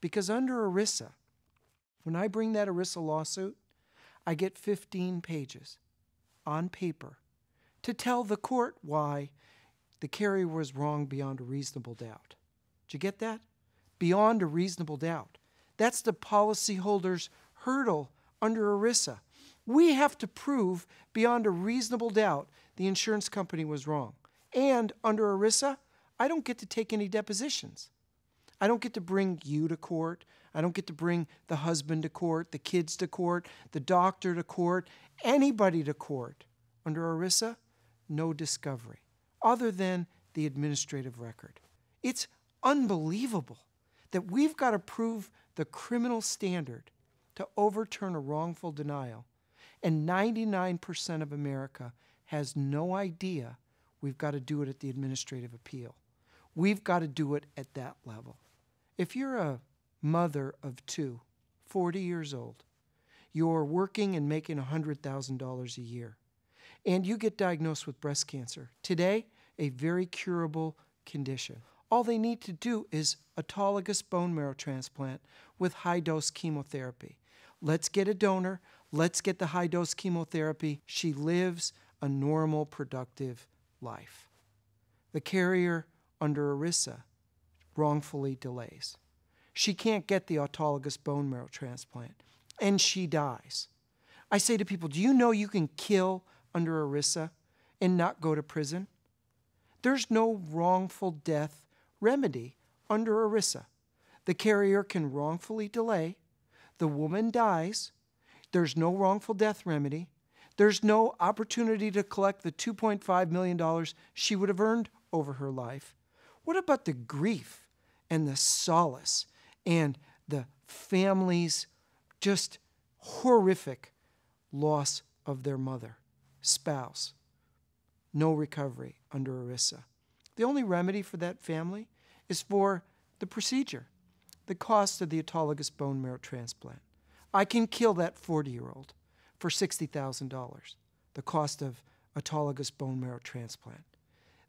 Because under ERISA, when I bring that ERISA lawsuit, I get 15 pages on paper to tell the court why the carrier was wrong beyond a reasonable doubt. Did you get that? Beyond a reasonable doubt. That's the policyholder's hurdle under ERISA. We have to prove beyond a reasonable doubt the insurance company was wrong. And under ERISA, I don't get to take any depositions. I don't get to bring you to court. I don't get to bring the husband to court, the kids to court, the doctor to court, anybody to court. Under ERISA, no discovery, other than the administrative record. It's unbelievable that we've got to prove the criminal standard to overturn a wrongful denial, and 99% of America has no idea we've got to do it at the administrative appeal. We've got to do it at that level. If you're a mother of two, 40 years old, you're working and making $100,000 a year, and you get diagnosed with breast cancer, today, a very curable condition. All they need to do is autologous bone marrow transplant with high-dose chemotherapy. Let's get a donor. Let's get the high-dose chemotherapy. She lives a normal, productive life. The carrier under ERISA wrongfully delays. She can't get the autologous bone marrow transplant, and she dies. I say to people, do you know you can kill under ERISA and not go to prison? There's no wrongful death remedy under ERISA. The carrier can wrongfully delay. The woman dies. There's no wrongful death remedy. There's no opportunity to collect the $2.5 million she would have earned over her life. What about the grief and the solace and the family's just horrific loss of their mother, spouse? No recovery under ERISA. The only remedy for that family is for the procedure, the cost of the autologous bone marrow transplant. I can kill that 40-year-old for $60,000, the cost of autologous bone marrow transplant.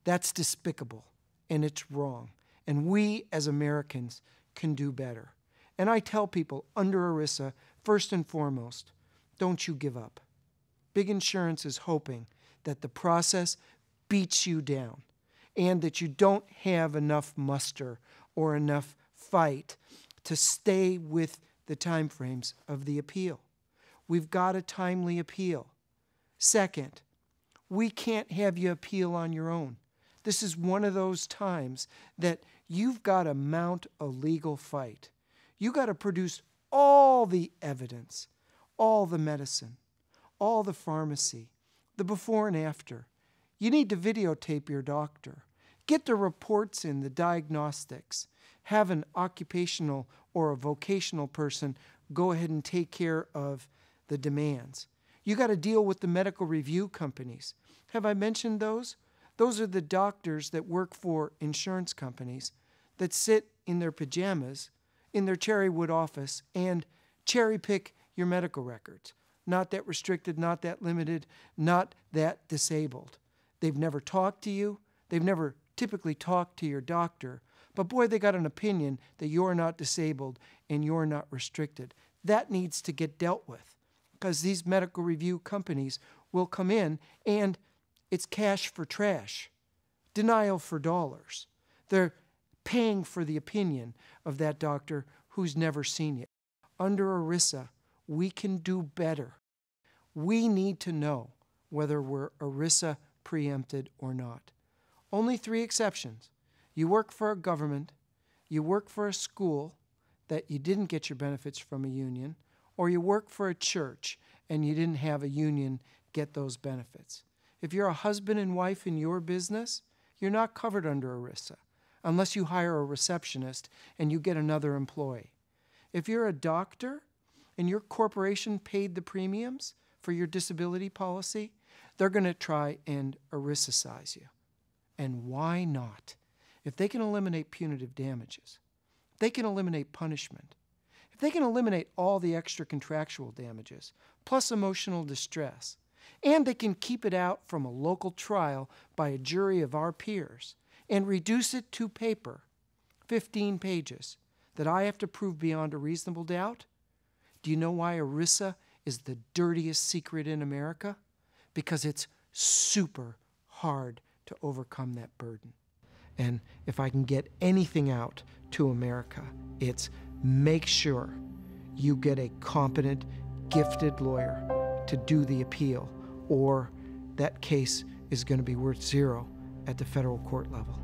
That's despicable, and it's wrong. And we as Americans can do better. And I tell people under ERISA, first and foremost, don't you give up. Big insurance is hoping that the process beats you down and that you don't have enough muster or enough fight to stay with the time frames of the appeal. We've got a timely appeal. Second, we can't have you appeal on your own. This is one of those times that you've got to mount a legal fight. You've got to produce all the evidence, all the medicine, all the pharmacy, the before and after. You need to videotape your doctor. Get the reports in, the diagnostics. Have an occupational or a vocational person go ahead and take care of the demands. You got to deal with the medical review companies. Have I mentioned those? Those are the doctors that work for insurance companies that sit in their pajamas in their Cherrywood office and cherry pick your medical records. Not that restricted, not that limited, not that disabled. They've never talked to you. They've never typically talked to your doctor. But boy, they got an opinion that you're not disabled and you're not restricted. That needs to get dealt with because these medical review companies will come in and it's cash for trash, denial for dollars. They're paying for the opinion of that doctor who's never seen you. Under ERISA, we can do better. We need to know whether we're ERISA preempted or not. Only 3 exceptions. You work for a government, you work for a school that you didn't get your benefits from a union, or you work for a church and you didn't have a union get those benefits. If you're a husband and wife in your business, you're not covered under ERISA unless you hire a receptionist and you get another employee. If you're a doctor and your corporation paid the premiums for your disability policy, they're going to try and ERISA-cize you. And why not? If they can eliminate punitive damages, if they can eliminate punishment, if they can eliminate all the extra contractual damages, plus emotional distress, and they can keep it out from a local trial by a jury of our peers and reduce it to paper, 15 pages, that I have to prove beyond a reasonable doubt? Do you know why Erisa is the dirtiest secret in America? Because it's super hard to overcome that burden. And if I can get anything out to America, it's make sure you get a competent, gifted lawyer to do the appeal, or that case is going to be worth zero at the federal court level.